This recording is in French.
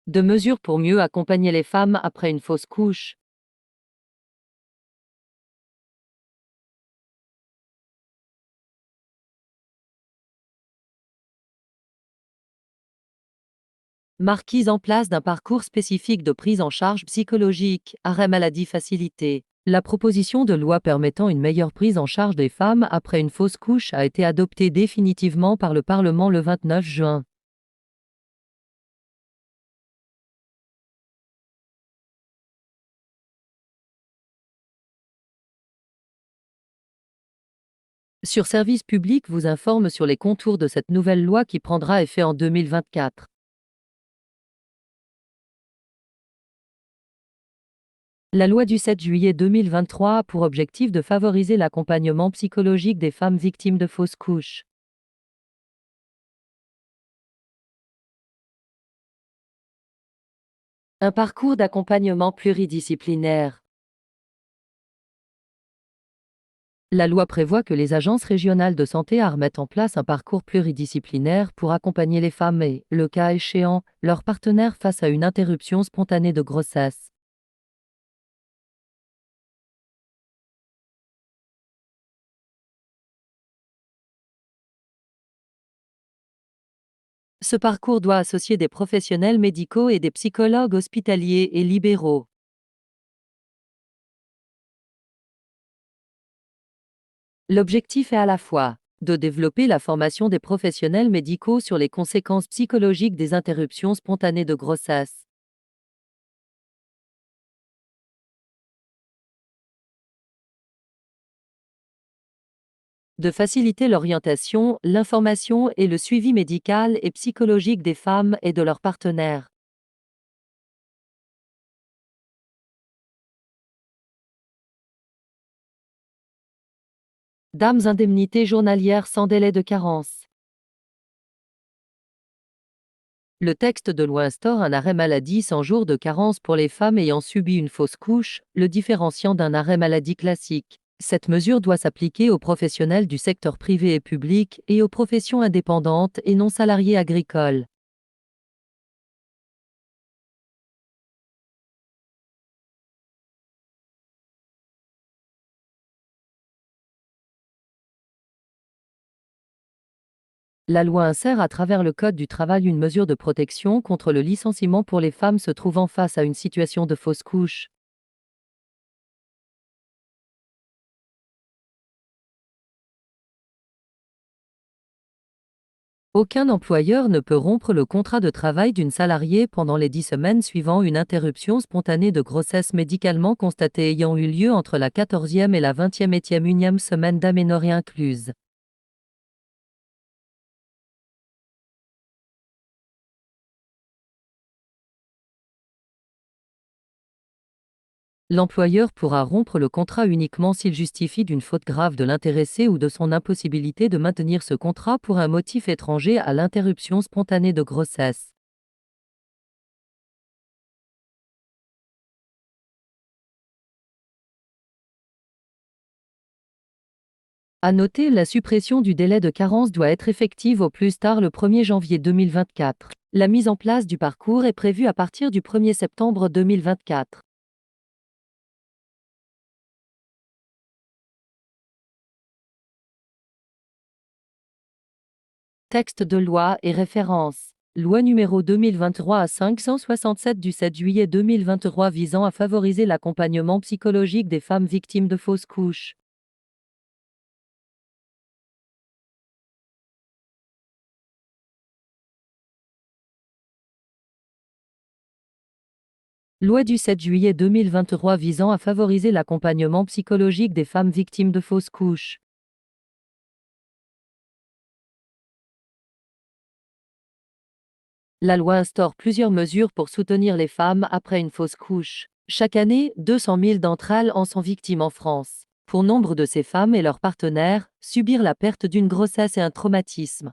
De mesures pour mieux accompagner les femmes après une fausse couche. Marquise en place d'un parcours spécifique de prise en charge psychologique, arrêt maladie facilité. La proposition de loi permettant une meilleure prise en charge des femmes après une fausse couche a été adoptée définitivement par le Parlement le 29 juin. Sur Service Public vous informe sur les contours de cette nouvelle loi qui prendra effet en 2024. La loi du 7 juillet 2023 a pour objectif de favoriser l'accompagnement psychologique des femmes victimes de fausses couches. Un parcours d'accompagnement pluridisciplinaire. La loi prévoit que les agences régionales de santé remettent en place un parcours pluridisciplinaire pour accompagner les femmes et, le cas échéant, leurs partenaires face à une interruption spontanée de grossesse. Ce parcours doit associer des professionnels médicaux et des psychologues hospitaliers et libéraux. L'objectif est à la fois de développer la formation des professionnels médicaux sur les conséquences psychologiques des interruptions spontanées de grossesse, de faciliter l'orientation, l'information et le suivi médical et psychologique des femmes et de leurs partenaires. Dames indemnités journalières sans délai de carence. Le texte de loi instaure un arrêt maladie sans jour de carence pour les femmes ayant subi une fausse couche, le différenciant d'un arrêt maladie classique. Cette mesure doit s'appliquer aux professionnels du secteur privé et public et aux professions indépendantes et non salariées agricoles. La loi insère à travers le Code du travail une mesure de protection contre le licenciement pour les femmes se trouvant face à une situation de fausse couche. Aucun employeur ne peut rompre le contrat de travail d'une salariée pendant les 10 semaines suivant une interruption spontanée de grossesse médicalement constatée ayant eu lieu entre la 14e et la 21e semaine d'aménorrhée incluse. L'employeur pourra rompre le contrat uniquement s'il justifie d'une faute grave de l'intéressé ou de son impossibilité de maintenir ce contrat pour un motif étranger à l'interruption spontanée de grossesse. À noter, la suppression du délai de carence doit être effective au plus tard le 1er janvier 2024. La mise en place du parcours est prévue à partir du 1er septembre 2024. Texte de loi et référence. Loi numéro 2023-567 du 7 juillet 2023 visant à favoriser l'accompagnement psychologique des femmes victimes de fausses couches. Loi du 7 juillet 2023 visant à favoriser l'accompagnement psychologique des femmes victimes de fausses couches. La loi instaure plusieurs mesures pour soutenir les femmes après une fausse couche. Chaque année, 200 000 d'entre elles en sont victimes en France. Pour nombre de ces femmes et leurs partenaires, subir la perte d'une grossesse est un traumatisme.